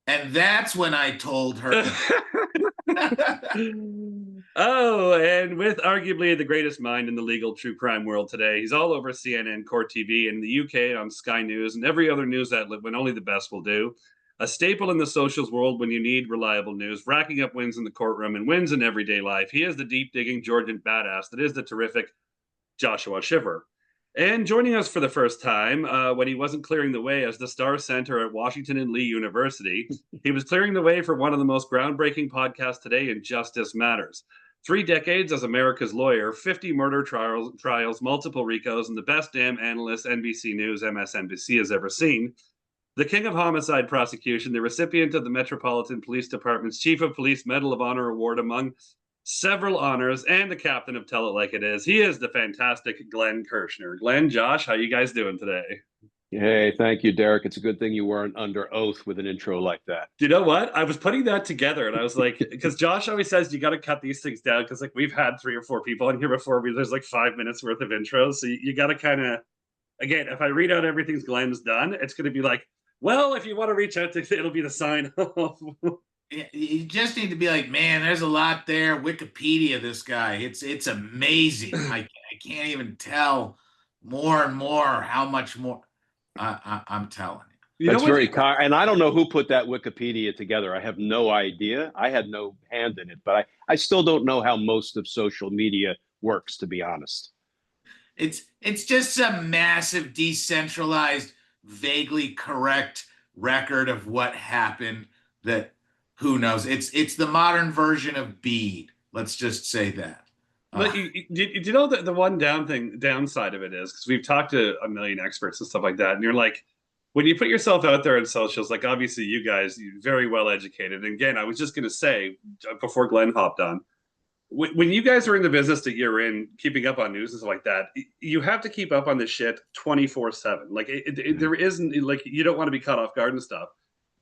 And that's when I told her. Oh, and with arguably the greatest mind in the legal true crime world today, he's all over CNN, Court TV, in the UK on Sky News, and every other news outlet when only the best will do. A staple in the socials world when you need reliable news, racking up wins in the courtroom and wins in everyday life. He is the deep digging Georgian badass that is the terrific Joshua Schiffer. And joining us for the first time, when he wasn't clearing the way as the Star Center at Washington and Lee University, he was clearing the way for one of the most groundbreaking podcasts today in Justice Matters. 3 decades as America's lawyer, 50 murder trials, multiple RICOs, and the best damn analyst NBC News, MSNBC has ever seen. The king of homicide prosecution, the recipient of the Metropolitan Police Department's Chief of Police Medal of Honor Award, among several honors, and the captain of Tell It Like It Is. He is the fantastic Glenn Kirshner. Glenn, Josh, how you guys doing today? Hey, thank you, Derek. It's a good thing you weren't under oath with an intro like that. Do you know what? I was putting that together and I was like, because Josh always says you got to cut these things down because like we've had 3 or 4 people in here before. There's like 5 minutes worth of intros, so you got to kind of, again, if I read out everything's Glenn's done, it's going to be like, well, if you want to reach out to, it'll be the sign off. You just need to be like, man, there's a lot there. Wikipedia, this guy, it's amazing. I can't even tell more and more how much more. I'm telling you. You know That's what? very kind. And I don't know who put that Wikipedia together. I have no idea. I had no hand in it, but I still don't know how most of social media works, to be honest. It's just some massive decentralized, vaguely correct record of what happened that who knows. It's the modern version of Bede. Let's just say that. But you know the one downside of it is because we've talked to a million experts and stuff like that, and you're like, when you put yourself out there in socials, like obviously you guys, you're very well educated. And again, I was just going to say before Glenn hopped on, when you guys are in the business that you're in, keeping up on news and stuff like that, you have to keep up on this shit 24/7. Like there isn't like you don't want to be caught off guard and stuff.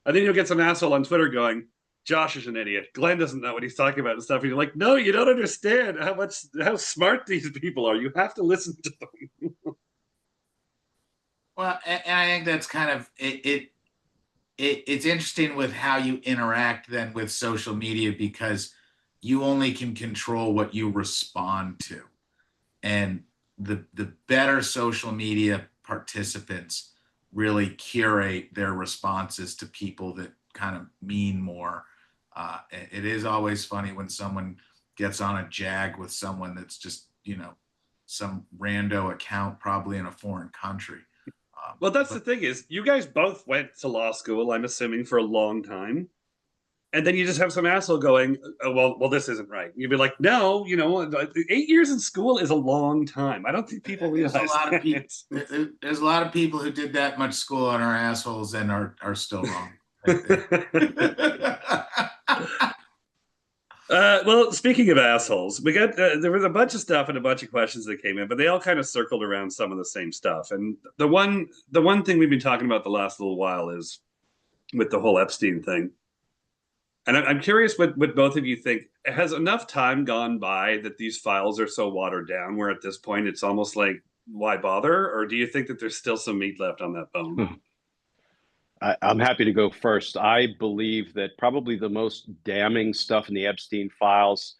And then you'll get some asshole on Twitter going, Josh is an idiot. Glenn doesn't know what he's talking about and stuff. And you're like, no, you don't understand how smart these people are. You have to listen to them. Well, and I think that's kind of it's interesting with how you interact then with social media because you only can control what you respond to. And the better social media participants really curate their responses to people that kind of mean more. It is always funny when someone gets on a jag with someone that's just, some rando account, probably in a foreign country. Well, that's the thing is, you guys both went to law school, I'm assuming, for a long time. And then you just have some asshole going, oh, well, this isn't right. You'd be like, no, 8 years in school is a long time. I don't think people realize there's a lot of people. that. There's a lot of people who did that much school on our assholes and are still wrong. Well, speaking of assholes, we got there was a bunch of stuff and a bunch of questions that came in, but they all kind of circled around some of the same stuff. And the one thing we've been talking about the last little while is with the whole Epstein thing. And I'm curious what both of you think. Has enough time gone by that these files are so watered down where at this point it's almost like, why bother? Or do you think that there's still some meat left on that bone? I'm happy to go first. I believe that probably the most damning stuff in the Epstein files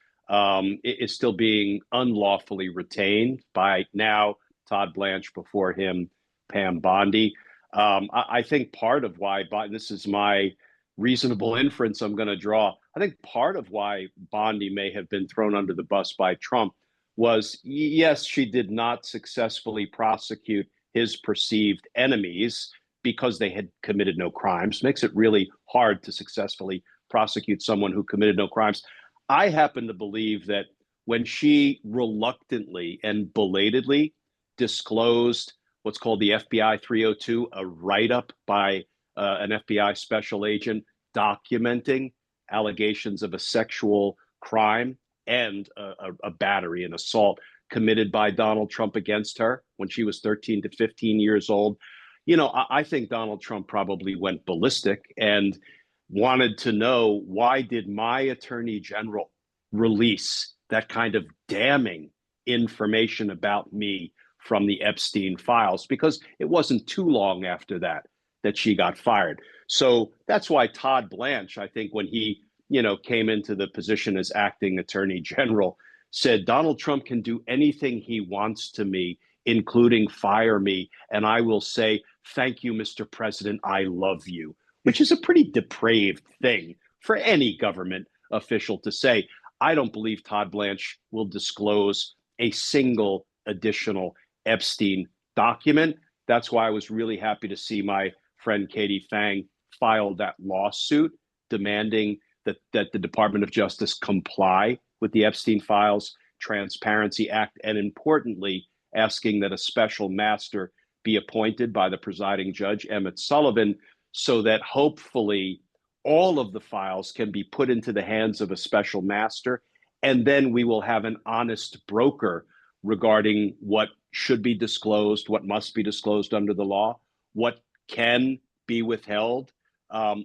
is still being unlawfully retained by now Todd Blanche, before him, Pam Bondi. I think part of why, this is my reasonable inference I'm going to draw, I think part of why Bondi may have been thrown under the bus by Trump was, yes, she did not successfully prosecute his perceived enemies because they had committed no crimes. Makes it really hard to successfully prosecute someone who committed no crimes. I happen to believe that when she reluctantly and belatedly disclosed what's called the FBI 302, a write-up by an FBI special agent documenting allegations of a sexual crime and a battery, an assault committed by Donald Trump against her when she was 13 to 15 years old. I think Donald Trump probably went ballistic and wanted to know, why did my attorney general release that kind of damning information about me from the Epstein files? Because it wasn't too long after that that she got fired. So that's why Todd Blanche, I think, when he, came into the position as acting attorney general, said Donald Trump can do anything he wants to me, including fire me, and I will say, thank you, Mr. President, I love you, which is a pretty depraved thing for any government official to say. I don't believe Todd Blanche will disclose a single additional Epstein document. That's why I was really happy to see my friend Katie Fang filed that lawsuit demanding that the Department of Justice comply with the Epstein Files Transparency Act, and importantly, asking that a special master be appointed by the presiding judge, Emmett Sullivan, so that hopefully all of the files can be put into the hands of a special master, and then we will have an honest broker regarding what should be disclosed, what must be disclosed under the law, what can be withheld,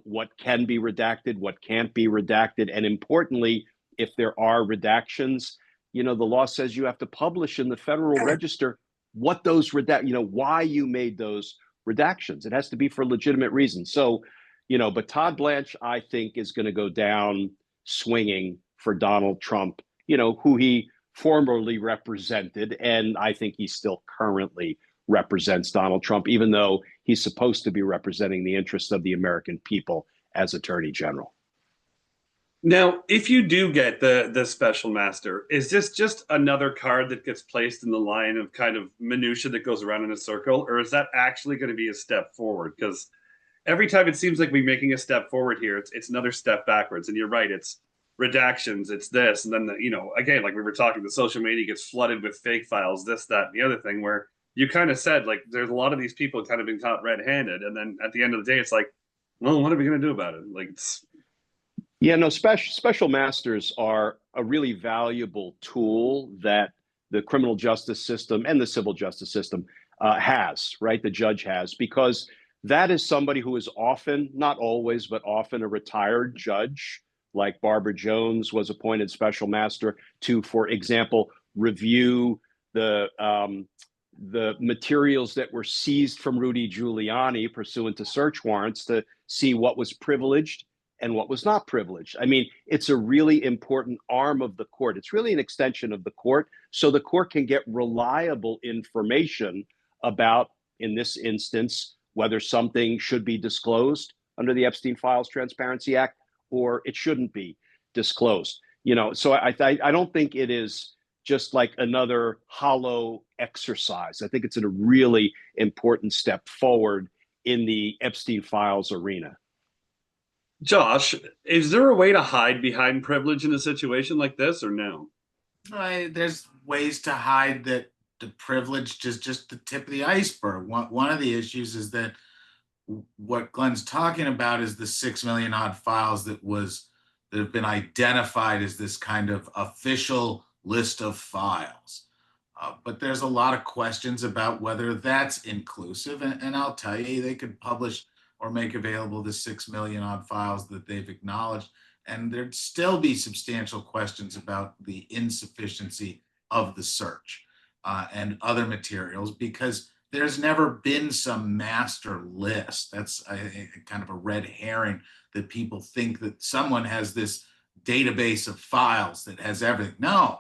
what can be redacted, what can't be redacted, and importantly, if there are redactions, the law says you have to publish in the Federal Register what those why you made those redactions. It has to be for legitimate reasons. So, but Todd Blanche, I think, is going to go down swinging for Donald Trump, who he formerly represented, and I think he still currently represents Donald Trump, even though he's supposed to be representing the interests of the American people as Attorney General. Now, if you do get the special master, is this just another card that gets placed in the line of kind of minutia that goes around in a circle, or is that actually going to be a step forward? Because every time it seems like we're making a step forward here, it's another step backwards. And you're right, it's redactions, it's this, and then again, like we were talking, the social media gets flooded with fake files, this, that, and the other thing, where you kind of said, like, there's a lot of these people kind of been caught red-handed, and then at the end of the day, it's like, well, what are we going to do about it? Like, special masters are a really valuable tool that the criminal justice system and the civil justice system has, right? The judge has, because that is somebody who is often, not always, but often a retired judge, like Barbara Jones was appointed special master to, for example, review the materials that were seized from Rudy Giuliani pursuant to search warrants to see what was privileged and what was not privileged. I mean, it's a really important arm of the court. It's really an extension of the court, so the court can get reliable information about, in this instance, whether something should be disclosed under the Epstein Files Transparency Act or it shouldn't be disclosed. So I don't think it is just like another hollow exercise. I think it's a really important step forward in the Epstein Files arena. Josh, is there a way to hide behind privilege in a situation like this, or no? There's ways to hide that. The privilege is just the tip of the iceberg. One of the issues is that what Glenn's talking about is the 6 million odd files that have been identified as this kind of official list of files. But there's a lot of questions about whether that's inclusive. And I'll tell you, they could publish or make available the 6 million odd files that they've acknowledged, and there'd still be substantial questions about the insufficiency of the search and other materials, because there's never been some master list. That's kind of a red herring, that people think that someone has this database of files that has everything. No,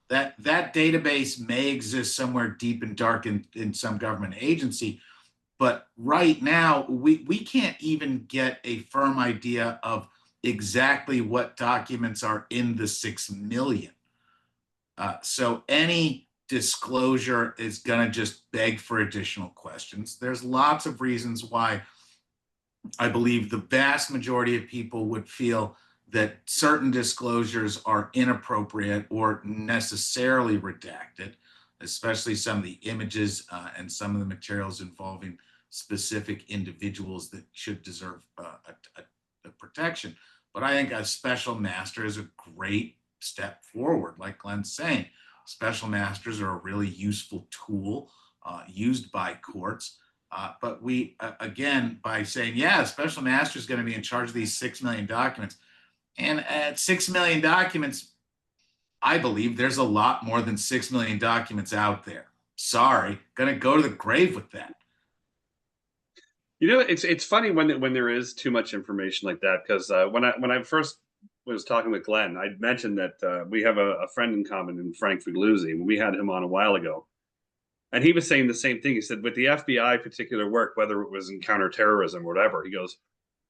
that database may exist somewhere deep and dark in some government agency, but right now we can't even get a firm idea of exactly what documents are in the 6 million. So any disclosure is going to just beg for additional questions. There's lots of reasons why I believe the vast majority of people would feel that certain disclosures are inappropriate or necessarily redacted, especially some of the images and some of the materials involving specific individuals that should deserve a protection. But I think a special master is a great step forward, like Glenn's saying. Special masters are a really useful tool used by courts. But we, again, by saying, yeah, a special master is going to be in charge of these 6 million documents. And at 6 million documents, I believe there's a lot more than 6 million documents out there. Sorry, going to go to the grave with that. You know, it's funny when there is too much information like that, because when I first was talking with Glenn, I mentioned that we have a friend in common in Frank Figluzzi. We had him on a while ago, and he was saying the same thing. He said with the FBI particular work, whether it was in counterterrorism or whatever, he goes,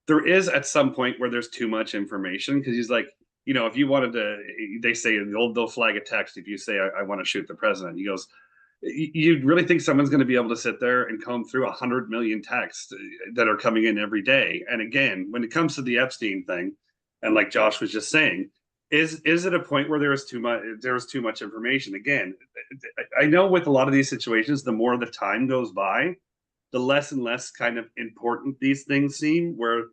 there is at some point where there's too much information, because he's like, you know, if you wanted to, they say they'll flag a text if you say I want to shoot the president. He goes, you really think someone's going to be able to sit there and comb through 100 million texts that are coming in every day? And again, when it comes to the Epstein thing, and like Josh was just saying, is it a point where there's too much information? Again, I know with a lot of these situations, the more the time goes by, the less and less kind of important these things seem. Where,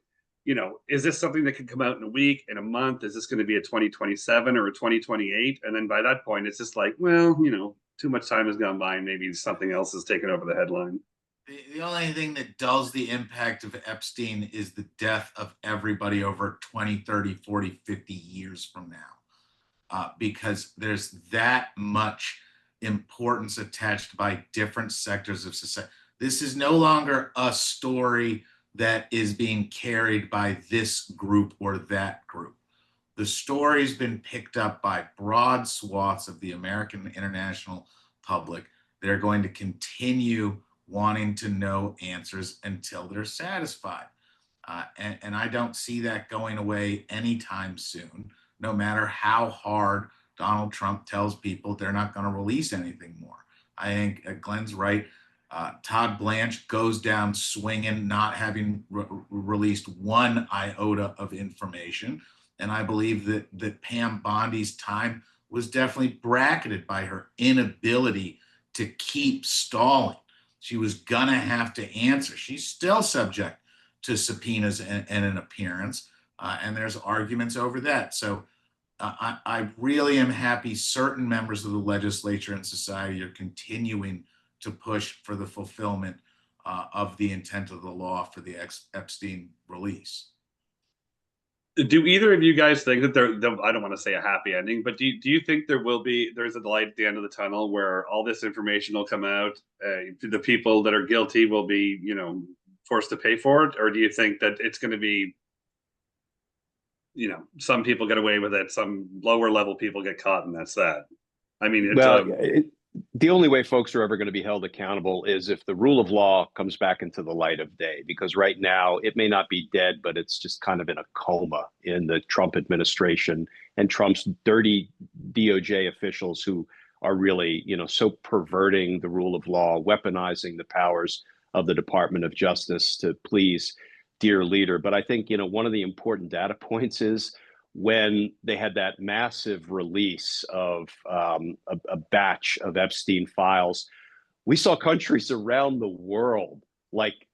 you know, is this something that could come out in a week, in a month? Is this going to be a 2027 or a 2028? And then by that point, it's just like, well, you know, too much time has gone by and maybe something else has taken over the headline. The only thing that dulls the impact of Epstein is the death of everybody over 20, 30, 40, 50 years from now. Because there's that much importance attached by different sectors of society. This is no longer a story that is being carried by this group or that group. The story's been picked up by broad swaths of the American international public. They're going to continue wanting to know answers until they're satisfied. And I don't see that going away anytime soon, no matter how hard Donald Trump tells people they're not going to release anything more. I think Glenn's right. Todd Blanche goes down swinging, not having released one iota of information. And I believe that Pam Bondi's time was definitely bracketed by her inability to keep stalling. She was going to have to answer. She's still subject to subpoenas and an appearance. And there's arguments over that. So I really am happy certain members of the legislature and society are continuing to push for the fulfillment of the intent of the law for the Epstein release. Do either of you guys think that I don't want to say a happy ending, but do you think there's a light at the end of the tunnel where all this information will come out, the people that are guilty will be, you know, forced to pay for it? Or do you think that it's going to be, you know, some people get away with it, some lower level people get caught, and that's that? I mean, the only way folks are ever going to be held accountable is if the rule of law comes back into the light of day, because right now it may not be dead, but it's just kind of in a coma in the Trump administration and Trump's dirty DOJ officials who are really, you know, so perverting the rule of law, weaponizing the powers of the Department of Justice to please dear leader. But I think, you know, one of the important data points is when they had that massive release of a batch of Epstein files, we saw countries around the world like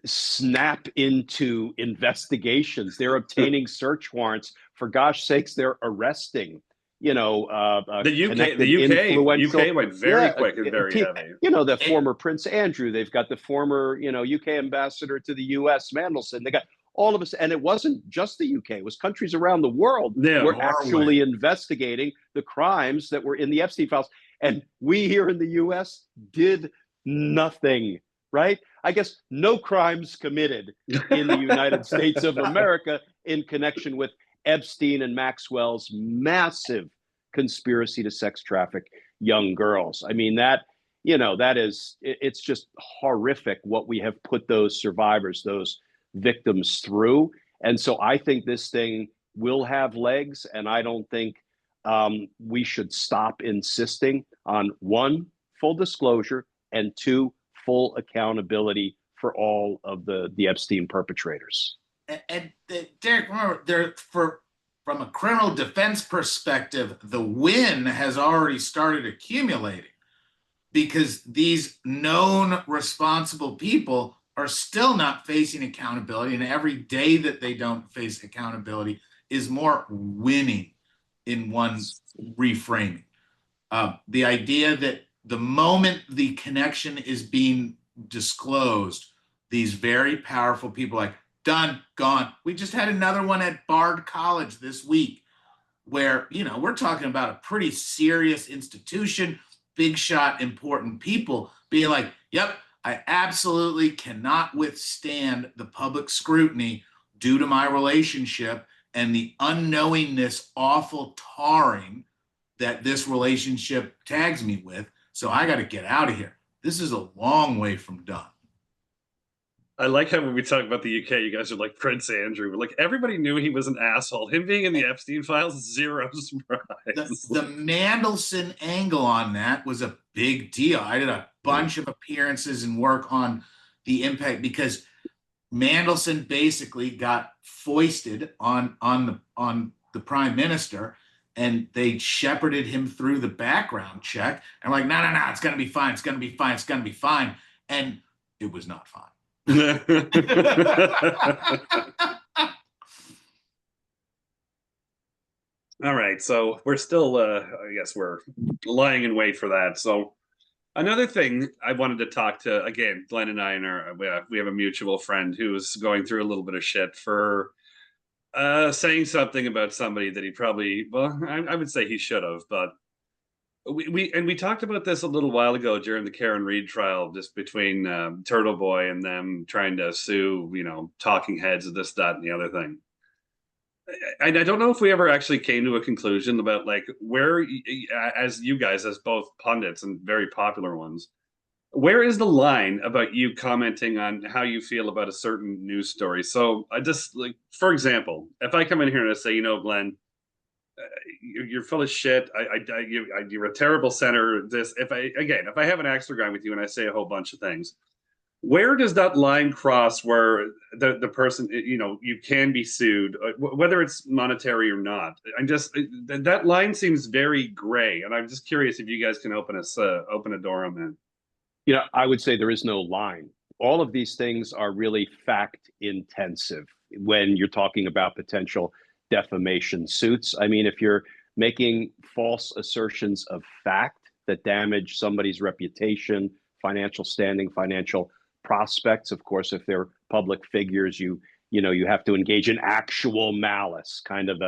snap into investigations. They're obtaining search warrants. For gosh sakes, they're arresting. You know, the UK went very quick and very heavy. You know, the former Prince Andrew. They've got the former, you know, UK ambassador to the US, Mandelson. They got all of us, and it wasn't just the UK. It was countries around the world were actually investigating the crimes that were in the Epstein files, and we here in the US did nothing. Right? I guess no crimes committed in the United States of America in connection with Epstein and Maxwell's massive conspiracy to sex traffic young girls. I mean, that, you know, it's just horrific what we have put those survivors, those victims through. And so I think this thing will have legs, and I don't think we should stop insisting on one, full disclosure, and two, full accountability for all of the Epstein perpetrators. And Derek, remember, from a criminal defense perspective, the win has already started accumulating because these known responsible people are still not facing accountability. And every day that they don't face accountability is more winning in one reframing. The idea that the moment the connection is being disclosed, these very powerful people like, done, gone. We just had another one at Bard College this week where, you know, we're talking about a pretty serious institution, big shot, important people being like, yep, I absolutely cannot withstand the public scrutiny due to my relationship and the unknowingness, awful tarring that this relationship tags me with. So I got to get out of here. This is a long way from done. I like how when we talk about the UK, you guys are like Prince Andrew. Like everybody knew he was an asshole. Him being in the Epstein files, zero surprise. The Mandelson angle on that was a big deal. I did a bunch of appearances and work on the impact because Mandelson basically got foisted on the prime minister, and they shepherded him through the background check. And like, no, it's gonna be fine. It's gonna be fine. It's gonna be fine. And it was not fine. All right, so we're still, I guess we're lying in wait for that. So another thing I wanted to talk to, again, Glenn and I, we have a mutual friend who's going through a little bit of shit for saying something about somebody that he probably, well, I would say he should have, but we talked about this a little while ago during the Karen Reed trial, just between Turtle Boy and them trying to sue, talking heads of this, that, and the other thing. And I don't know if we ever actually came to a conclusion about like where, as you guys, as both pundits and very popular ones, where is the line about you commenting on how you feel about a certain news story? So I just like, for example, if I come in here and I say, Glenn, you're full of shit. You're a terrible senator. If I have an axe to grind with you and I say a whole bunch of things, where does that line cross where the person, you can be sued, whether it's monetary or not? That line seems very gray, and I'm just curious if you guys can open a door on that. I would say there is no line. All of these things are really fact intensive when you're talking about potential defamation suits. I mean, if you're making false assertions of fact that damage somebody's reputation, financial standing, financial prospects, of course, if they're public figures, you have to engage in actual malice, kind of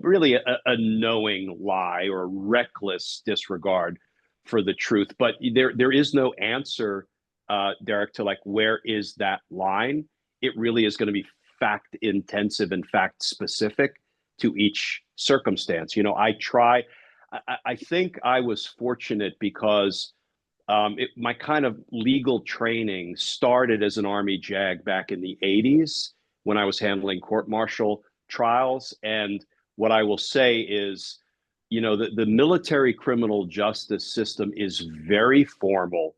really a knowing lie or reckless disregard for the truth. But there is no answer, Derek, to like, where is that line? It really is going to be fact intensive and fact specific to each circumstance. I think I was fortunate because my kind of legal training started as an Army JAG back in the 80s when I was handling court-martial trials. And what I will say is, the military criminal justice system is very formal.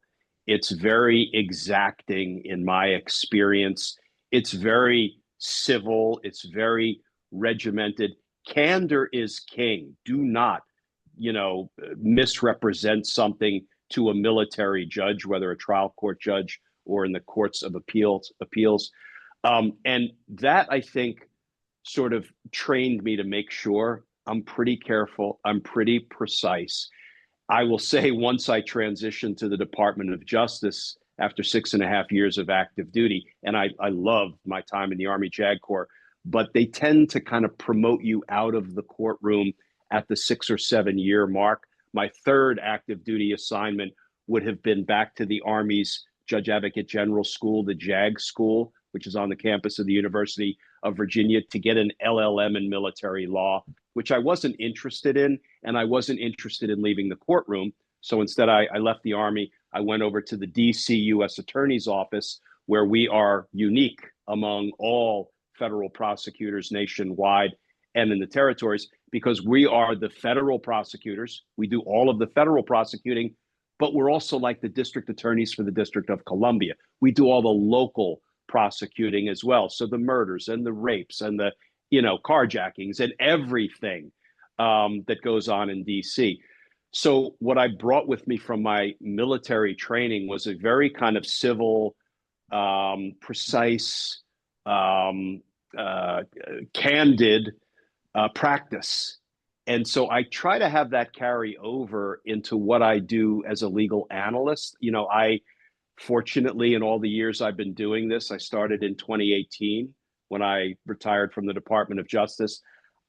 It's very exacting in my experience. It's very civil. It's very regimented. Candor is king. Do not, misrepresent something to a military judge, whether a trial court judge or in the courts of appeals. And that, I think, sort of trained me to make sure I'm pretty careful, I'm pretty precise. I will say once I transitioned to the Department of Justice after 6.5 years of active duty, and I loved my time in the Army JAG Corps, but they tend to kind of promote you out of the courtroom at the 6 or 7 year mark. My third active duty assignment would have been back to the Army's Judge Advocate General School, the JAG School, which is on the campus of the University of Virginia, to get an LLM in military law, which I wasn't interested in, and I wasn't interested in leaving the courtroom. So instead, I left the Army. I went over to the DC U.S. Attorney's Office, where we are unique among all federal prosecutors nationwide and in the territories, because we are the federal prosecutors. We do all of the federal prosecuting, but we're also like the district attorneys for the District of Columbia. We do all the local prosecuting as well. So the murders and the rapes and the, carjackings and everything that goes on in DC. So what I brought with me from my military training was a very kind of civil, precise, candid practice. And so I try to have that carry over into what I do as a legal analyst. I fortunately, in all the years I've been doing this, I started in 2018 when I retired from the Department of Justice.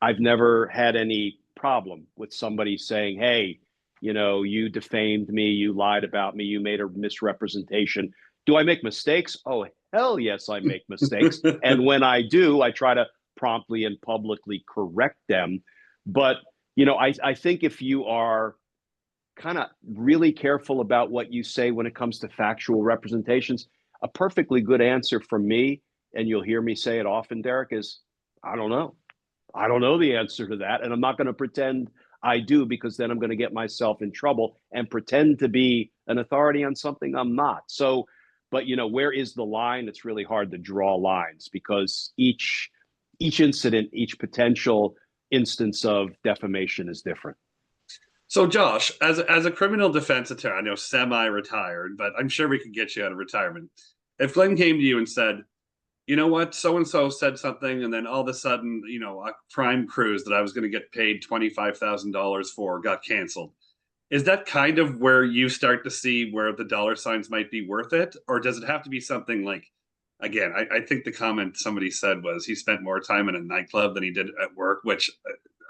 I've never had any problem with somebody saying, hey, you defamed me, you lied about me, you made a misrepresentation Do I make mistakes? Oh, hell yes, I make mistakes. And when I do, I try to promptly and publicly correct them. But, I think if you are kind of really careful about what you say when it comes to factual representations, a perfectly good answer from me, and you'll hear me say it often, Derek, is I don't know. I don't know the answer to that. And I'm not going to pretend I do, because then I'm going to get myself in trouble and pretend to be an authority on something I'm not. So, but where is the line? It's really hard to draw lines, because each incident, each potential instance of defamation is different. So, Josh, as a criminal defense attorney, I know semi-retired, but I'm sure we could get you out of retirement. If Glenn came to you and said, you know what, so and so said something, and then all of a sudden, a crime cruise that I was going to get paid $25,000 for got canceled. Is that kind of where you start to see where the dollar signs might be worth it? Or does it have to be something like, again, I think the comment somebody said was he spent more time in a nightclub than he did at work, which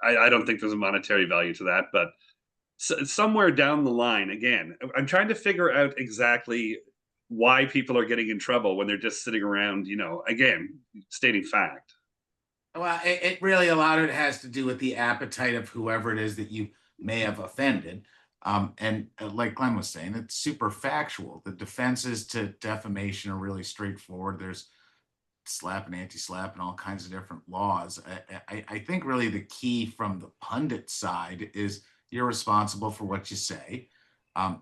I don't think there's a monetary value to that. But somewhere down the line, again, I'm trying to figure out exactly why people are getting in trouble when they're just sitting around, again, stating fact. Well, it really, a lot of it has to do with the appetite of whoever it is that you may have offended. And like Glenn was saying, it's super factual. The defenses to defamation are really straightforward. There's slap and anti-slap and all kinds of different laws. I think really the key from the pundit side is you're responsible for what you say.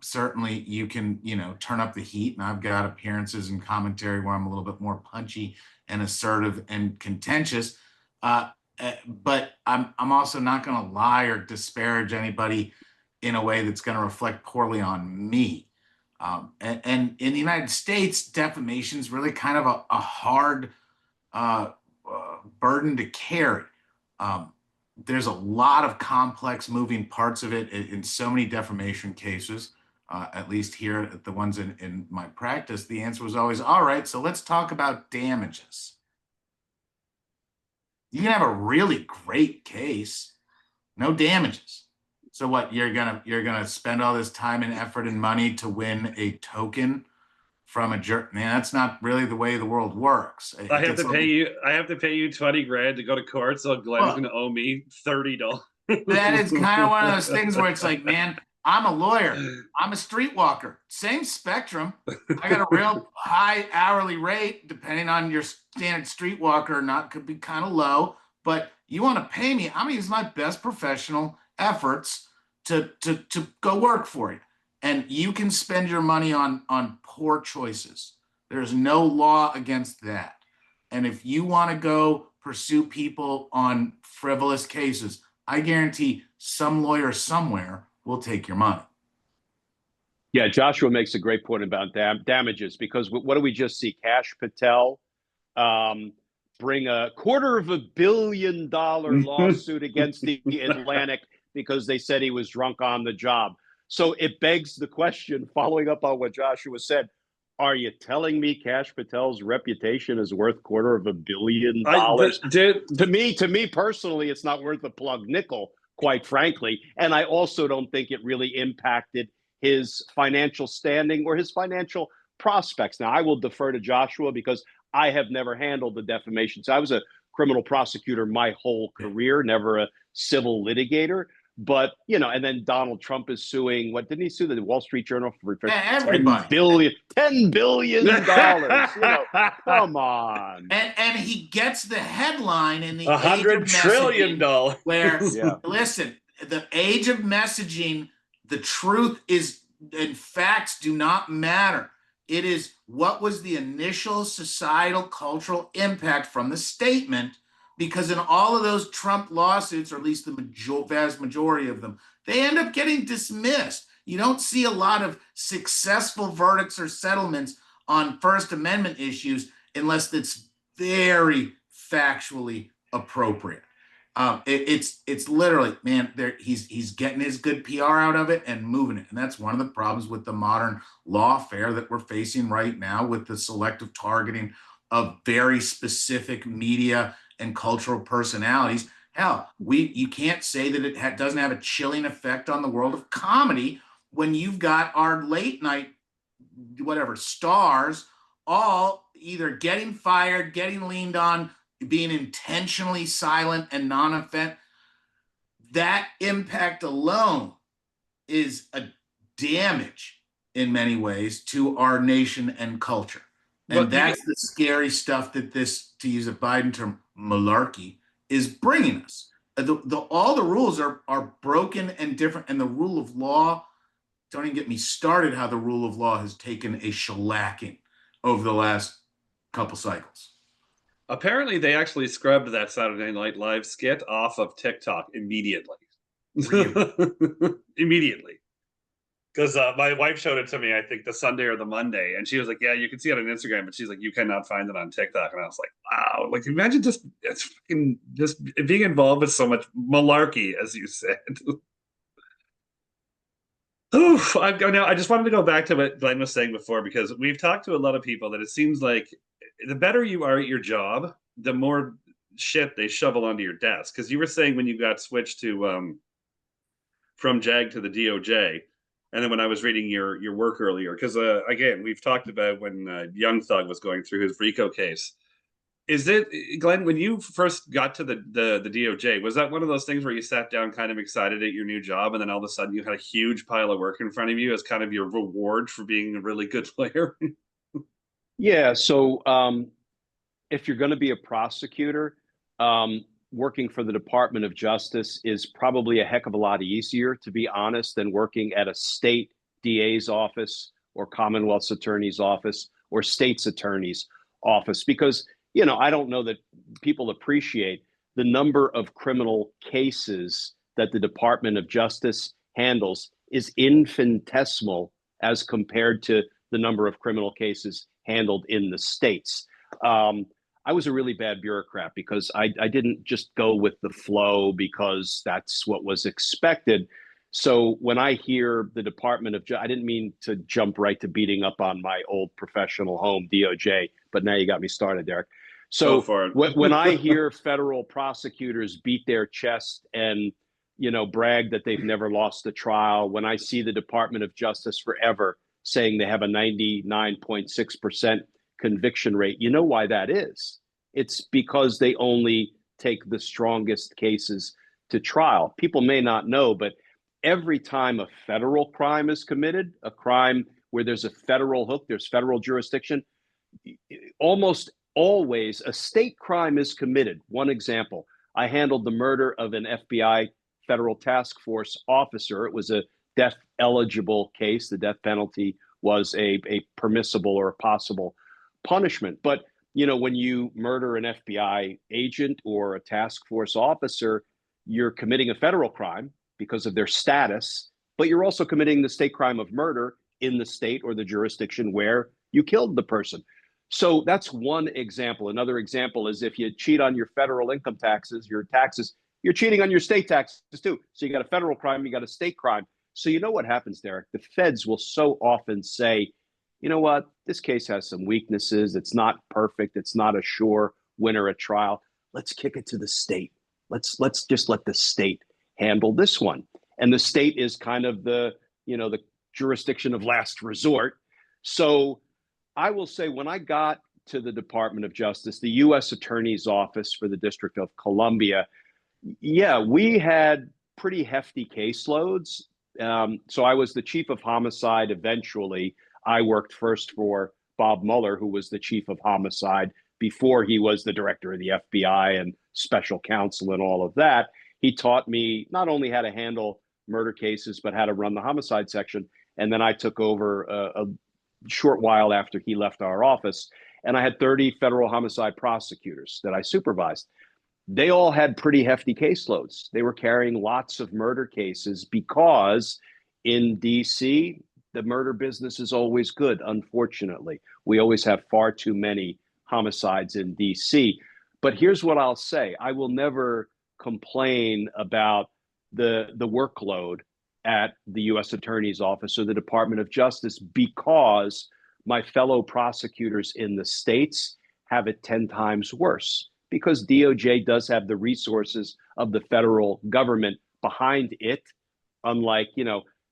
Certainly you can, turn up the heat, and I've got appearances and commentary where I'm a little bit more punchy and assertive and contentious. But I'm also not going to lie or disparage anybody in a way that's going to reflect poorly on me. And in the United States, defamation is really kind of a hard burden to carry. There's a lot of complex moving parts of it in so many defamation cases, at least here at the ones in my practice. The answer was always, all right, so let's talk about damages. You can have a really great case, no damages. So what, you're gonna spend all this time and effort and money to win a token from a jerk? Man, that's not really the way the world works. I have to pay you 20 grand to go to court, so Glenn's gonna owe me $30. That is kind of one of those things where it's like, man, I'm a lawyer, I'm a streetwalker, same spectrum. I got a real high hourly rate, depending on your standard streetwalker or not, could be kind of low, but you want to pay me, I'm gonna use my best professional efforts to go work for you. And you can spend your money on poor choices. There's no law against that. And if you want to go pursue people on frivolous cases, I guarantee some lawyer somewhere will take your money. Yeah, Joshua makes a great point about damages, because what do we just see? Kash Patel bring a $250 million lawsuit against the Atlantic because they said he was drunk on the job. So it begs the question, following up on what Joshua said, are you telling me Kash Patel's reputation is worth $250 million? To me personally, it's not worth a plug nickel, quite frankly. And I also don't think it really impacted his financial standing or his financial prospects. Now, I will defer to Joshua because I have never handled the defamation. So I was a criminal prosecutor my whole career, never a civil litigator. But, and then Donald Trump is suing, what didn't he sue the Wall Street Journal for $10 billion? Come on. And he gets the headline in the $100 trillion. Where, listen, the age of messaging, the truth is, and facts do not matter. It is what was the initial societal cultural impact from the statement. Because in all of those Trump lawsuits, or at least the vast majority of them, they end up getting dismissed. You don't see a lot of successful verdicts or settlements on First Amendment issues unless it's very factually appropriate. It's literally, man, he's getting his good PR out of it and moving it. And that's one of the problems with the modern lawfare that we're facing right now, with the selective targeting of very specific media and cultural personalities. Hell, you can't say that it doesn't have a chilling effect on the world of comedy when you've got our late night whatever stars, all either getting fired, getting leaned on, being intentionally silent and non-offensive. That impact alone is a damage in many ways to our nation and culture. And that's the scary stuff that this, to use a Biden term, malarkey, is bringing us. All the rules are broken and different, and the rule of law, don't even get me started how the rule of law has taken a shellacking over the last couple cycles. Apparently, they actually scrubbed that Saturday Night Live skit off of TikTok immediately. Immediately. Because my wife showed it to me, I think the Sunday or the Monday, and she was like, "Yeah, you can see it on Instagram," but she's like, "You cannot find it on TikTok." And I was like, "Wow!" Like, imagine just being involved with so much malarkey, as you said. Oof, I just wanted to go back to what Glenn was saying before, because we've talked to a lot of people that it seems like the better you are at your job, the more shit they shovel onto your desk. Because you were saying when you got switched to from JAG to the DOJ, and then when I was reading your work earlier, because again, we've talked about when Young Thug was going through his RICO case. Is it, Glenn, when you first got to the DOJ, was that one of those things where you sat down kind of excited at your new job, and then all of a sudden you had a huge pile of work in front of you as kind of your reward for being a really good player? Yeah. So if you're going to be a prosecutor, working for the Department of Justice is probably a heck of a lot easier, to be honest, than working at a state DA's office or Commonwealth's attorney's office or state's attorney's office, because I don't know that people appreciate the number of criminal cases that the Department of Justice handles is infinitesimal as compared to the number of criminal cases handled in the states. I was a really bad bureaucrat because I didn't just go with the flow because that's what was expected. So when I hear the Department of Justice, I didn't mean to jump right to beating up on my old professional home, DOJ, but now you got me started, Derek. So when I hear federal prosecutors beat their chest and brag that they've never lost a trial, when I see the Department of Justice forever saying they have a 99.6% conviction rate, you know why that is. It's because they only take the strongest cases to trial. People may not know, but every time a federal crime is committed, a crime where there's a federal hook, there's federal jurisdiction, almost always a state crime is committed. One example, I handled the murder of an FBI federal task force officer. It was a death eligible case. The death penalty was a permissible or a possible punishment. But when you murder an FBI agent or a task force officer, you're committing a federal crime because of their status, but you're also committing the state crime of murder in the state or the jurisdiction where you killed the person. So that's one example. Another example is if you cheat on your federal income taxes, your taxes, you're cheating on your state taxes too. So you got a federal crime, you got a state crime. So you know what happens, Derek? The feds will so often say, you know what, this case has some weaknesses. It's not perfect. It's not a sure winner at trial. Let's kick it to the state. Let's just let the state handle this one. And the state is kind of the jurisdiction of last resort. So I will say, when I got to the Department of Justice, the U.S. Attorney's Office for the District of Columbia, yeah, we had pretty hefty caseloads. So I was the chief of homicide eventually. I worked first for Bob Mueller, who was the chief of homicide before he was the director of the FBI and special counsel and all of that. He taught me not only how to handle murder cases, but how to run the homicide section. And then I took over a short while after he left our office, and I had 30 federal homicide prosecutors that I supervised. They all had pretty hefty caseloads. They were carrying lots of murder cases because in DC, the murder business is always good. Unfortunately, we always have far too many homicides in DC. But here's what I'll say. I will never complain about the workload at the U.S. Attorney's Office or the Department of Justice, because my fellow prosecutors in the states have it 10 times worse, because DOJ does have the resources of the federal government behind it, unlike,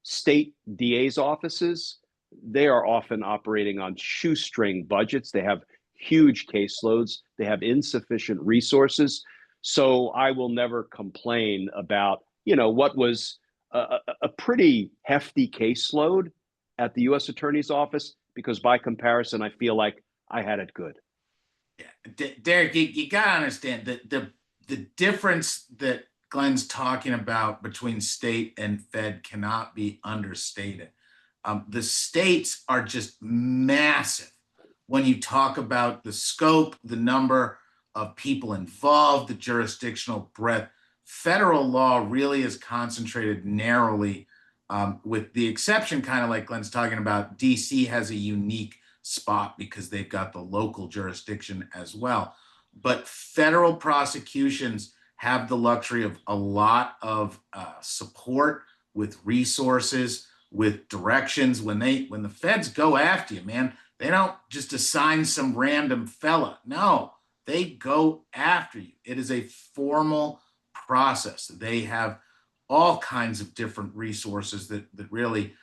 state DA's offices. they are often operating on shoestring budgets. They have huge caseloads. They have insufficient resources. So I will never complain about, what was a pretty hefty caseload at the U.S. Attorney's Office, because by comparison, I feel like I had it good. Yeah. Derek, you got to understand that the difference that Glenn's talking about between state and Fed cannot be understated. The states are just massive when you talk about the scope, the number of people involved, the jurisdictional breadth. Federal law really is concentrated narrowly, with the exception, kind of like Glenn's talking about. DC has a unique spot because they've got the local jurisdiction as well. But federal prosecutions have the luxury of a lot of support with resources, with directions. When the feds go after you, man, they don't just assign some random fella. No, they go after you. It is a formal process. They have all kinds of different resources that really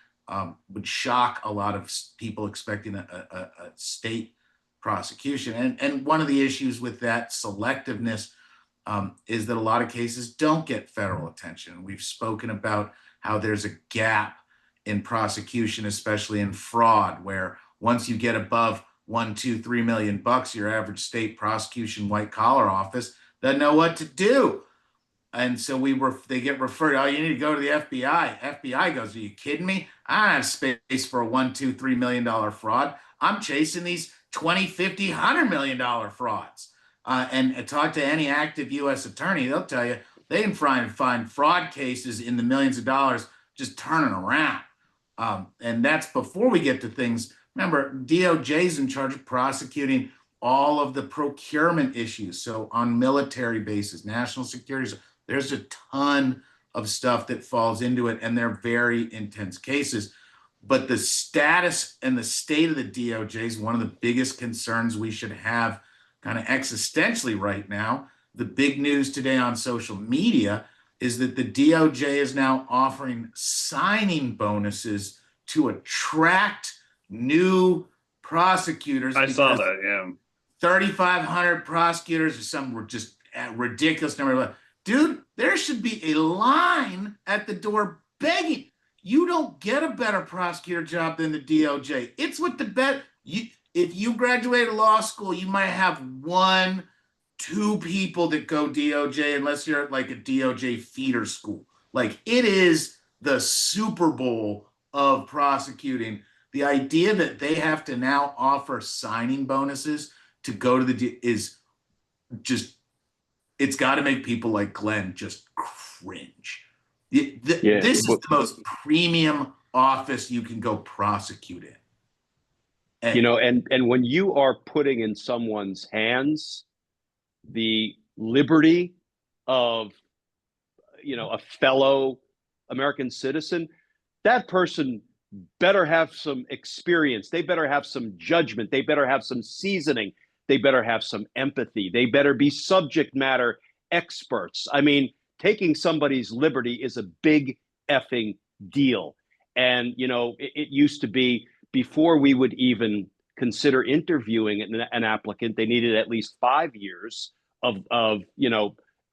would shock a lot of people expecting a state prosecution. And one of the issues with that selectiveness is that a lot of cases don't get federal attention. We've spoken about how there's a gap in prosecution, especially in fraud, where once you get above $1-3 million, your average state prosecution white collar office doesn't know what to do. And so they get referred. Oh, you need to go to the FBI. FBI goes, are you kidding me? I don't have space for a $1-3 million fraud. I'm chasing these 20, 50, $100 million frauds. And talk to any active U.S. attorney, they'll tell you they can find fraud cases in the millions of dollars just turning around. And that's before we get to things. Remember, DOJ's in charge of prosecuting all of the procurement issues. So on military bases, national security, there's a ton of stuff that falls into it, and they're very intense cases. But the status and the state of the DOJ is one of the biggest concerns we should have kind of existentially right now. The big news today on social media is that the DOJ is now offering signing bonuses to attract new prosecutors. I saw that, yeah. 3,500 prosecutors, or some were just a ridiculous number. Dude, there should be a line at the door begging. You don't get a better prosecutor job than the DOJ. It's what the if you graduated law school, you might have 1-2 people that go DOJ, unless you're at like a DOJ feeder school. Like, it is the Super Bowl of prosecuting. The idea that they have to now offer signing bonuses to go to the is just, it's got to make people like Glenn just cringe. This is the most premium office you can go prosecute in. And when you are putting in someone's hands the liberty of, a fellow American citizen, that person better have some experience. They better have some judgment. They better have some seasoning. They better have some empathy. They better be subject matter experts. I mean, taking somebody's liberty is a big effing deal. And, it used to be, before we would even consider interviewing an applicant, they needed at least 5 years of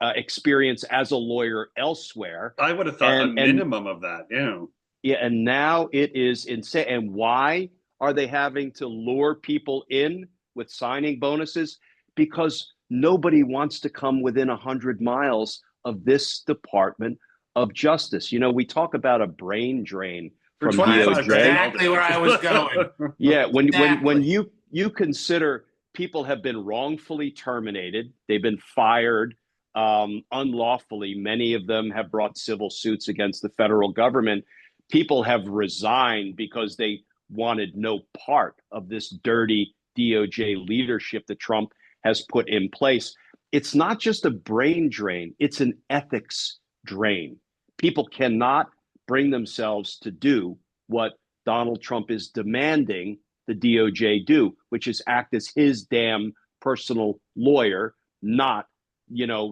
experience as a lawyer elsewhere. I would have thought a minimum of that. Yeah. Yeah. And now it is insane. And why are they having to lure people in with signing bonuses? Because nobody wants to come within 100 miles of this Department of Justice. We talk about a brain drain from DOJ. Exactly where I was going. Yeah, when you consider people have been wrongfully terminated, they've been fired unlawfully. Many of them have brought civil suits against the federal government. People have resigned because they wanted no part of this dirty DOJ leadership that Trump has put in place. It's not just a brain drain, it's an ethics drain. People cannot bring themselves to do what Donald Trump is demanding the DOJ do, which is act as his damn personal lawyer, not,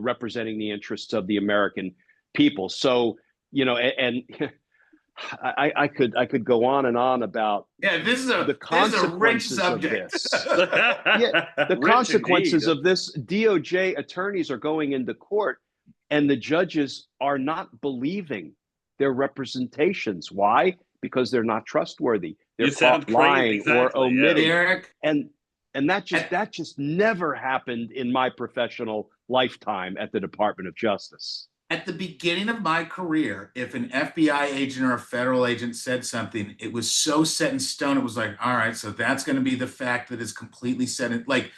representing the interests of the American people. So, and I could go on and on about Yeah, the this is a rich consequences of subject. this. Yeah, the Rich consequences indeed. of this. DOJ attorneys are going into court, and the judges are not believing their representations. Why? Because they're not trustworthy. They're You sound caught crazy. lying or Exactly. Yeah. omitting, Derek, and at, that just never happened in my professional lifetime at the Department of Justice. at the beginning of my career, if an FBI agent or a federal agent said something, it was so set in stone. It was like, all right, so that's going to be the fact that is completely set in. Like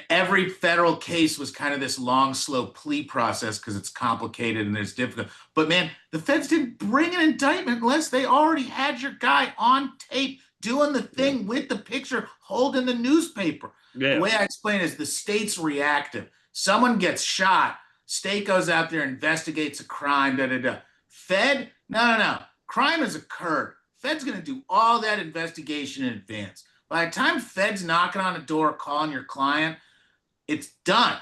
every federal case was kind of this long, slow plea process because it's complicated and there's difficult. But man, the feds didn't bring an indictment unless they already had your guy on tape doing the thing with the picture, holding the newspaper. Yeah. The way I explain it is the state's reactive. Someone gets shot. State goes out there, investigates a crime, da da da. Fed, no. Crime has occurred. Fed's going to do all that investigation in advance. By the time Fed's knocking on the door, calling your client, it's done.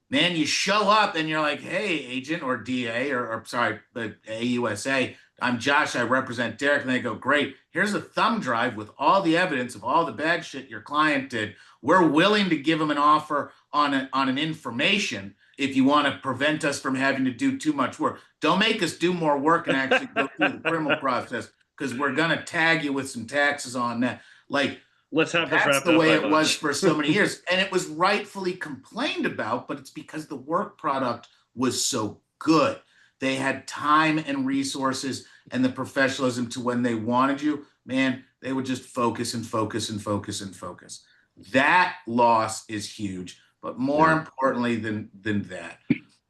Man, you show up and you're like, hey, agent or DA, or sorry, but AUSA, I'm Josh, I represent Derek. And they go, great, here's a thumb drive with all the evidence of all the bad shit your client did. We're willing to give them an offer on an information if you want to prevent us from having to do too much work. Don't make us do more work and actually go through the criminal process because we're going to tag you with some taxes on that. Like, let's have this that's wrapped the up way by it lunch. was for so many years. And it was rightfully complained about, but it's because the work product was so good. They had time and resources and the professionalism to when they wanted you, man, they would just focus and focus and focus and focus. That loss is huge. But more importantly than that,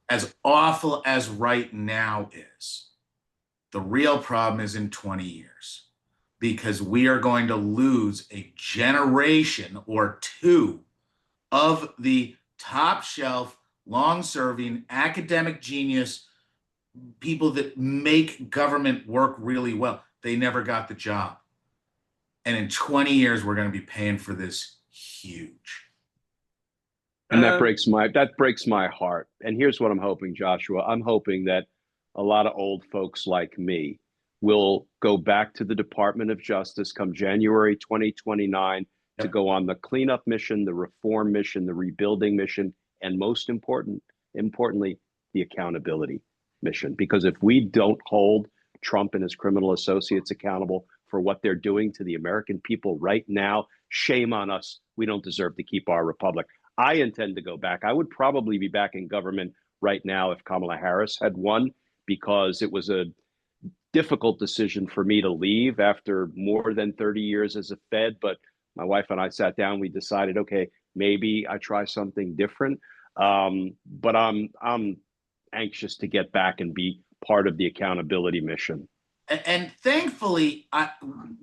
as awful as right now is, the real problem is in 20 years. Because we are going to lose a generation or two of the top shelf, long serving, academic genius people that make government work really well. They never got the job. And in 20 years, we're going to be paying for this huge. And that breaks my heart. And here's what I'm hoping, Joshua. I'm hoping that a lot of old folks like me will go back to the Department of Justice come January 2029 to go on the cleanup mission, the reform mission, the rebuilding mission, and most importantly, the accountability mission. Because if we don't hold Trump and his criminal associates accountable for what they're doing to the American people right now, shame on us. We don't deserve to keep our republic. I intend to go back. I would probably be back in government right now if Kamala Harris had won, because it was a difficult decision for me to leave after more than 30 years as a Fed. But my wife and I sat down, we decided, okay, maybe I try something different. But I'm anxious to get back and be part of the accountability mission. And thankfully,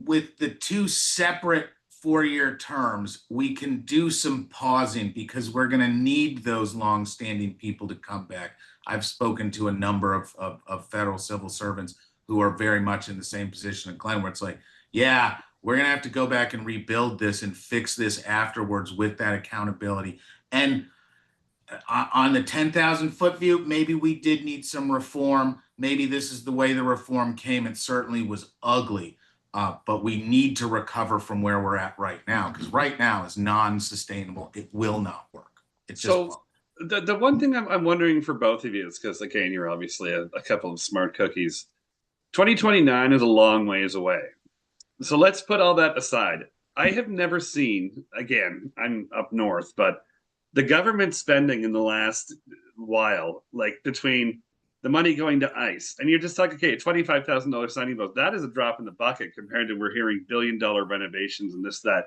with the two separate 4-year terms, we can do some pausing because we're going to need those longstanding people to come back. I've spoken to a number of federal civil servants who are very much in the same position at Glenn, where it's like, yeah, we're going to have to go back and rebuild this and fix this afterwards with that accountability. And on the 10,000 foot view, maybe we did need some reform. Maybe this is the way the reform came. It certainly was ugly. But we need to recover from where we're at right now, because right now is non-sustainable. It will not work. It's just so the one thing I'm wondering for both of you is because, again, you're obviously a couple of smart cookies. 2029 is a long ways away. So let's put all that aside. I have never seen, again, I'm up north, but the government spending in the last while, like between the money going to ICE, and you're just like, okay, $25,000 signing bonus, that is a drop in the bucket compared to we're hearing billion-dollar renovations and this, that.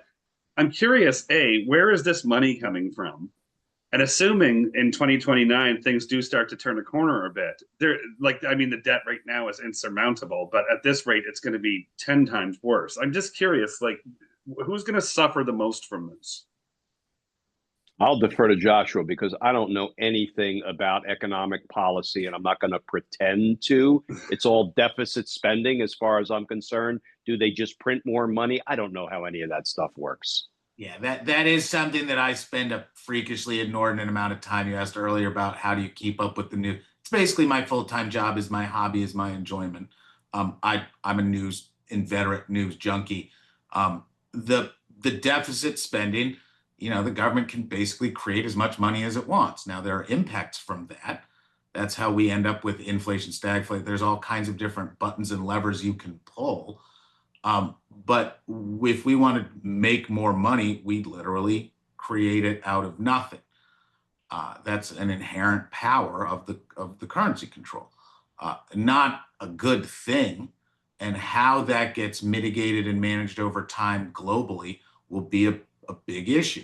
I'm curious, A, where is this money coming from? And assuming in 2029 things do start to turn a corner a bit, the debt right now is insurmountable, but at this rate, it's going to be 10 times worse. I'm just curious, like, who's going to suffer the most from this? I'll defer to Joshua because I don't know anything about economic policy, and I'm not going to pretend to. It's all deficit spending as far as I'm concerned. Do they just print more money? I don't know how any of that stuff works. Yeah, that is something that I spend a freakishly inordinate amount of time. You asked earlier about how do you keep up with the new. It's basically my full-time job, is my hobby, is my enjoyment. I'm a inveterate news junkie. Um, the deficit spending, the government can basically create as much money as it wants. Now there are impacts from that. That's how we end up with inflation, stagflation. There's all kinds of different buttons and levers you can pull. But if we want to make more money, we literally create it out of nothing. That's an inherent power of the currency control, not a good thing. And how that gets mitigated and managed over time globally will be a big issue.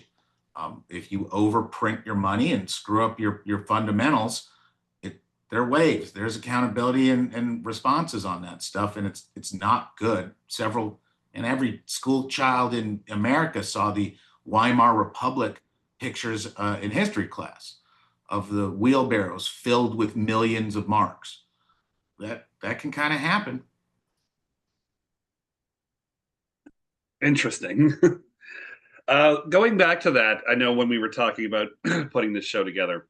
If you overprint your money and screw up your fundamentals, there are waves. There's accountability and responses on that stuff, and it's not good. Every school child in America saw the Weimar Republic pictures in history class of the wheelbarrows filled with millions of marks. That can kind of happen. Interesting. Going back to that, I know when we were talking about putting this show together,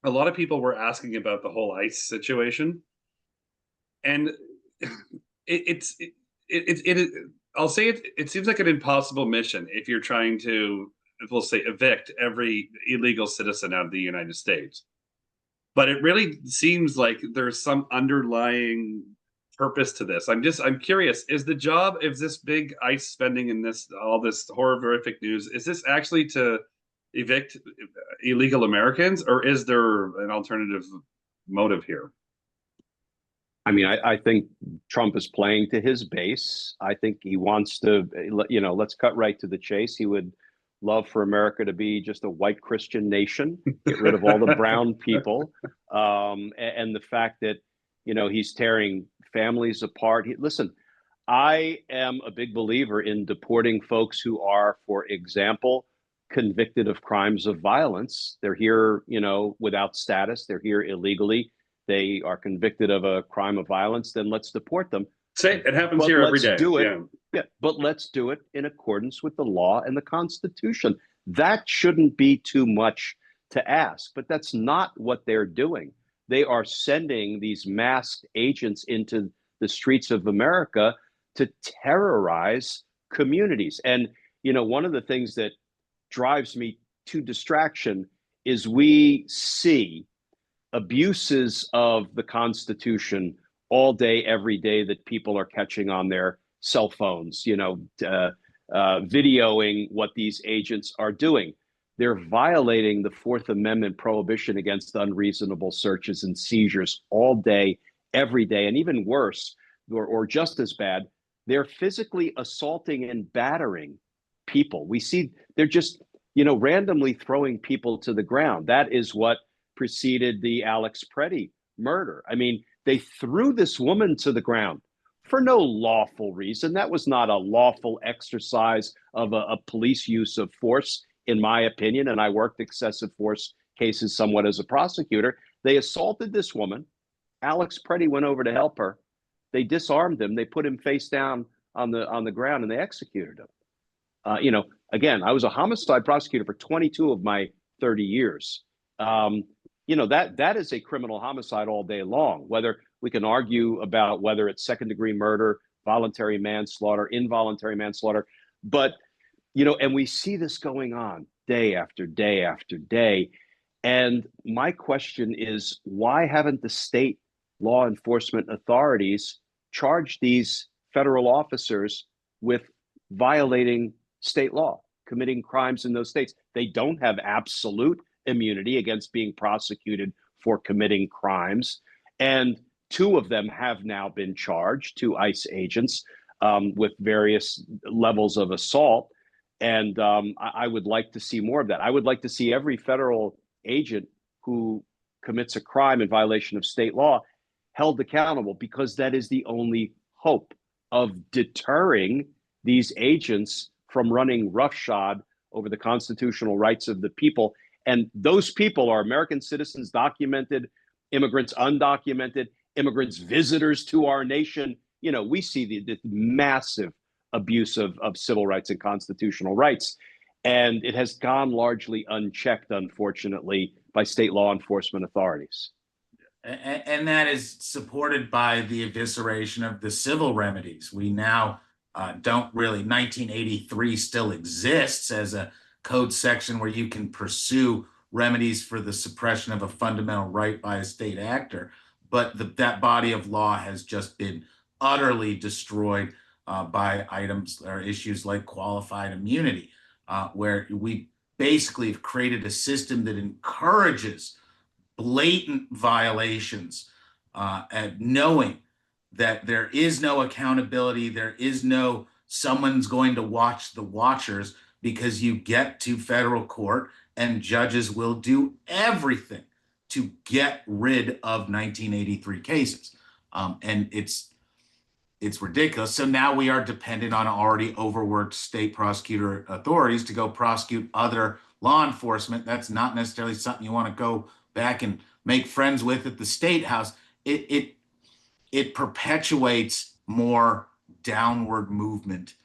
a lot of people were asking about the whole ICE situation, and I'll say it seems like an impossible mission if you're trying to, we'll say, evict every illegal citizen out of the United States. But it really seems like there's some underlying purpose to this. I'm curious, is this big ICE spending and all this horrific news, is this actually to evict illegal Americans, or is there an alternative motive here? I mean, I think Trump is playing to his base. I think he wants to, let's cut right to the chase. He would love for America to be just a white Christian nation, get rid of all the brown people. And the fact that, he's tearing families apart. Listen, I am a big believer in deporting folks who are, for example, convicted of crimes of violence. They're here, without status. They're here illegally. They are convicted of a crime of violence. Then let's deport them. It happens here every day. Do it. Yeah, but let's do it in accordance with the law and the Constitution. That shouldn't be too much to ask, but that's not what they're doing. They are sending these masked agents into the streets of America to terrorize communities. And, one of the things that drives me to distraction is we see abuses of the Constitution all day, every day, that people are catching on their cell phones, videoing what these agents are doing. They're violating the Fourth Amendment prohibition against unreasonable searches and seizures all day, every day. And even worse, or just as bad, they're physically assaulting and battering people. We see they're just, randomly throwing people to the ground. That is what preceded the Alex Preddy murder. I mean, they threw this woman to the ground for no lawful reason. That was not a lawful exercise of a police use of force, in my opinion. And I worked excessive force cases somewhat as a prosecutor. They assaulted this woman. Alex Preddy went over to help her. They disarmed him. They put him face down on the ground, and they executed him. Again, I was a homicide prosecutor for 22 of my 30 years. That is a criminal homicide all day long. Whether we can argue about whether it's second-degree murder, voluntary manslaughter, involuntary manslaughter, but and we see this going on day after day after day. And my question is, why haven't the state law enforcement authorities charged these federal officers with violating state law, committing crimes in those states? They don't have absolute immunity against being prosecuted for committing crimes. And two of them have now been charged, two ICE agents, with various levels of assault. And I would like to see more of that. I would like to see every federal agent who commits a crime in violation of state law held accountable, because that is the only hope of deterring these agents from running roughshod over the constitutional rights of the people. And those people are American citizens, documented, immigrants, undocumented, immigrants, visitors to our nation. We see the massive abuse of civil rights and constitutional rights. And it has gone largely unchecked, unfortunately, by state law enforcement authorities. And that is supported by the evisceration of the civil remedies. We now don't really, 1983 still exists as a code section where you can pursue remedies for the suppression of a fundamental right by a state actor. But that body of law has just been utterly destroyed by items or issues like qualified immunity, where we basically have created a system that encourages blatant violations, and knowing that there is no accountability, there is no someone's going to watch the watchers, because you get to federal court and judges will do everything to get rid of 1983 cases. And it's ridiculous. So now we are dependent on already overworked state prosecutor authorities to go prosecute other law enforcement. That's not necessarily something you want to go back and make friends with at the state house. It perpetuates more downward movement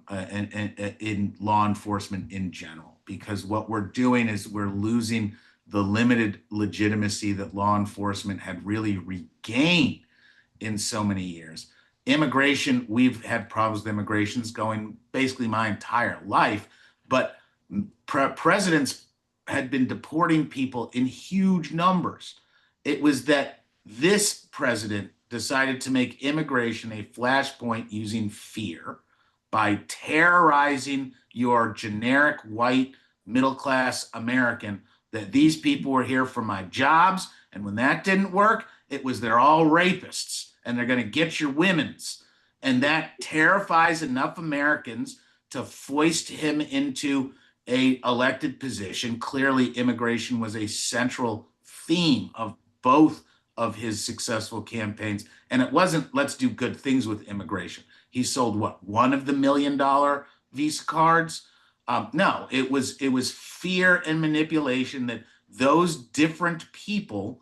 in law enforcement in general, because what we're doing is we're losing the limited legitimacy that law enforcement had really regained in so many years. Immigration, we've had problems with immigrations going basically my entire life, but presidents had been deporting people in huge numbers. It was that this president decided to make immigration a flashpoint using fear by terrorizing your generic white middle class American, that these people were here for my jobs. And when that didn't work, it was they're all rapists and they're going to get your women's. And that terrifies enough Americans to foist him into a elected position. Clearly, immigration was a central theme of both of his successful campaigns. And it wasn't, let's do good things with immigration. He sold what, one of the $1 million Visa cards? No, it was fear and manipulation that those different people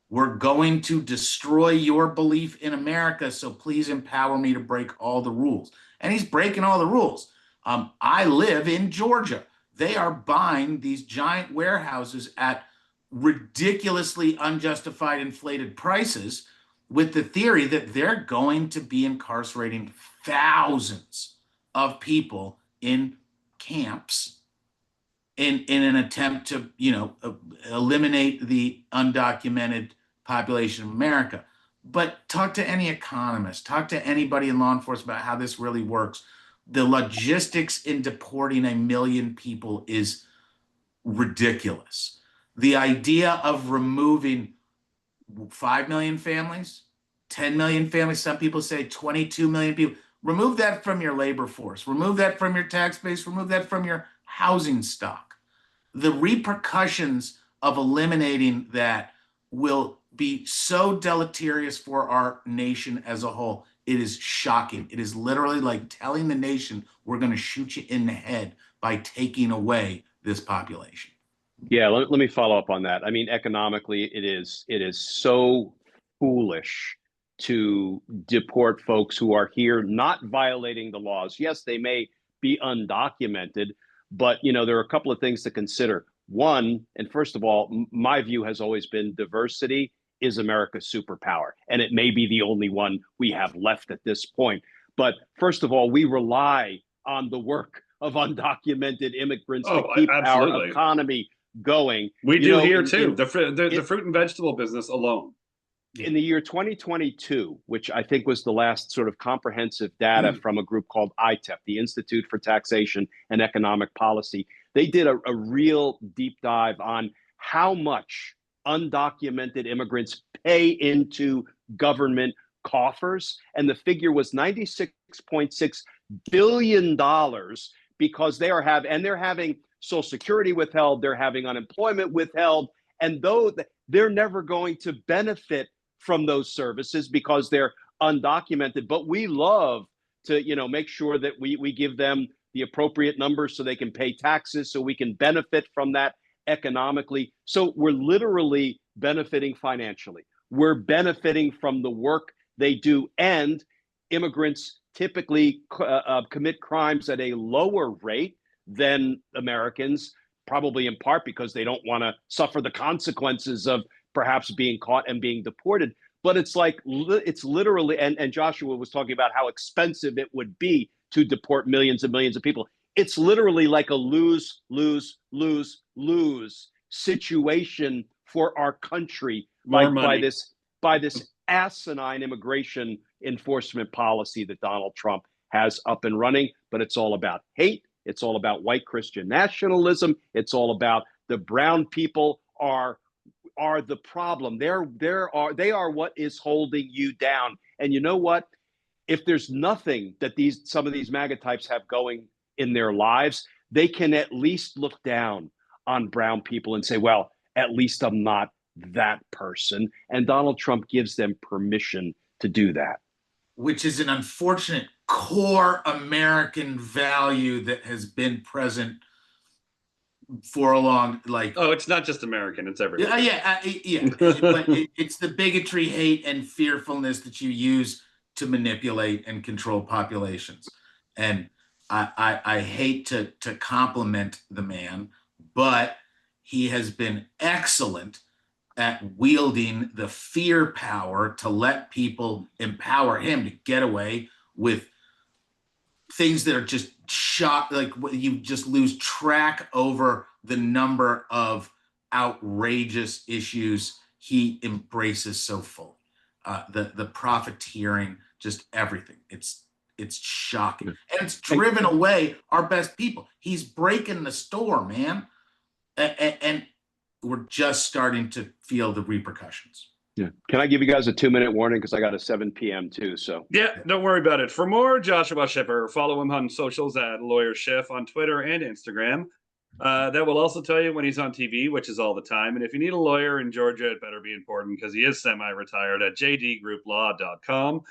were going to destroy your belief in America. So please empower me to break all the rules. And he's breaking all the rules. I live in Georgia. They are buying these giant warehouses at ridiculously unjustified inflated prices with the theory that they're going to be incarcerating thousands of people in camps in an attempt to, eliminate the undocumented population of America. But talk to any economist, talk to anybody in law enforcement about how this really works. The logistics in deporting 1 million people is ridiculous. The idea of removing 5 million families, 10 million families, some people say 22 million people, remove that from your labor force, remove that from your tax base, remove that from your housing stock. The repercussions of eliminating that will be so deleterious for our nation as a whole. It is shocking. It is literally like telling the nation, we're going to shoot you in the head by taking away this population. Yeah, let me follow up on that. I mean, economically, it is so foolish to deport folks who are here not violating the laws. Yes, they may be undocumented, but there are a couple of things to consider. One, and first of all, my view has always been diversity is America's superpower, and it may be the only one we have left at this point. But first of all, we rely on the work of undocumented immigrants to keep our economy going. We do here too. The fruit and vegetable business alone. In the year 2022, which I think was the last sort of comprehensive data from a group called ITEP, the Institute for Taxation and Economic Policy, they did a real deep dive on how much undocumented immigrants pay into government coffers. And the figure was $96.6 billion, because they're having Social Security withheld, they're having unemployment withheld, and though they're never going to benefit from those services because they're undocumented, but we love to make sure that we give them the appropriate numbers so they can pay taxes, so we can benefit from that economically. So we're literally benefiting financially. We're benefiting from the work they do, and immigrants typically commit crimes at a lower rate than Americans, probably in part because they don't want to suffer the consequences of perhaps being caught and being deported. But it's like, it's literally, and Joshua was talking about how expensive it would be to deport millions and millions of people. It's literally like a lose, lose, lose, lose situation for our country by this asinine immigration enforcement policy that Donald Trump has up and running. But it's all about hate. It's all about white Christian nationalism. It's all about the brown people are the problem. They are what is holding you down. And you know what? If there's nothing that some of these MAGA types have going in their lives, they can at least look down on brown people and say, well, at least I'm not that person. And Donald Trump gives them permission to do that. Which is an unfortunate core American value that has been present for a long, oh, it's not just American, it's everywhere. Yeah. But it's the bigotry, hate, and fearfulness that you use to manipulate and control populations. And I hate to compliment the man, but he has been excellent at wielding the fear power to let people empower him to get away with things that are just like you just lose track over the number of outrageous issues he embraces so fully. The profiteering, just everything. It's shocking. And it's driven away our best people. He's breaking the store, man. And we're just starting to feel the repercussions. Yeah. Can I give you guys a 2-minute warning? Because I got a 7 p.m. too. So yeah, don't worry about it. For more Joshua Schiffer, follow him on socials at Lawyer Schiff on Twitter and Instagram. That will also tell you when he's on TV, which is all the time. And if you need a lawyer in Georgia, it better be important because he is semi-retired at jdgrouplaw.com.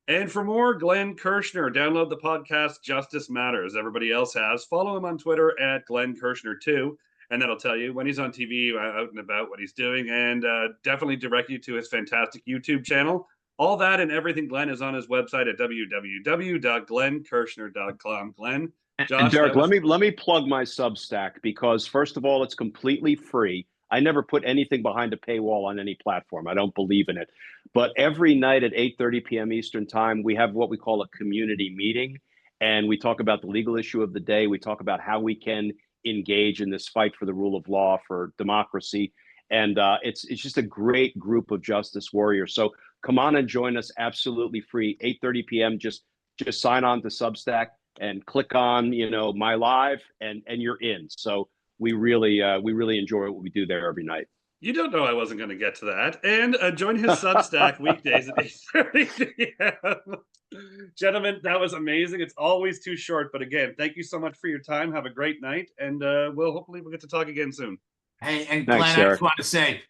And for more Glenn Kirshner, download the podcast Justice Matters. Everybody else has. Follow him on Twitter at Glenn Kirshner2. And that'll tell you when he's on TV, out and about, what he's doing, and definitely direct you to his fantastic YouTube channel. All that and everything Glenn is on his website at www.glennkirshner.com. Glenn, Josh, and Derek, let me plug my Substack because first of all, it's completely free. I never put anything behind a paywall on any platform. I don't believe in it. But every night at 8:30 p.m. Eastern time, we have what we call a community meeting, and we talk about the legal issue of the day. We talk about how we can engage in this fight for the rule of law, for democracy. And it's just a great group of justice warriors. So come on and join us, absolutely free, 8:30 p.m. Just sign on to Substack and click on, my live and you're in. So we really enjoy what we do there every night. You don't know I wasn't going to get to that. And join his Substack weekdays at 8:30 p.m. Gentlemen, that was amazing. It's always too short. But again, thank you so much for your time. Have a great night. And we'll get to talk again soon. Hey, and Glenn, I just want to say,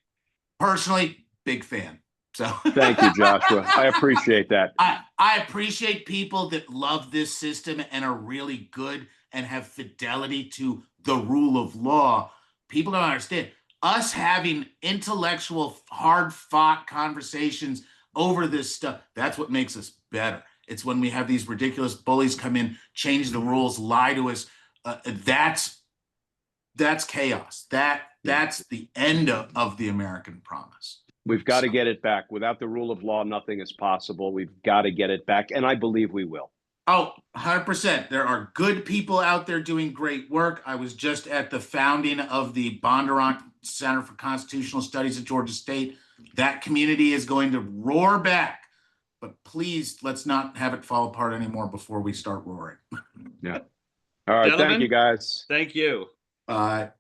personally, big fan. So thank you, Joshua. I appreciate that. I appreciate people that love this system and are really good and have fidelity to the rule of law. People don't understand. Us having intellectual, hard-fought conversations over this stuff, that's what makes us better. It's when we have these ridiculous bullies come in, change the rules, lie to us. That's chaos. That's the end of the American promise. We've got to get it back. Without the rule of law, nothing is possible. We've got to get it back, and I believe we will. Oh, 100%. There are good people out there doing great work. I was just at the founding of the Bondurant Center for Constitutional Studies at Georgia State. That community is going to roar back. But please, let's not have it fall apart anymore before we start roaring. Yeah. All right. Gentlemen, thank you, guys. Thank you. Bye.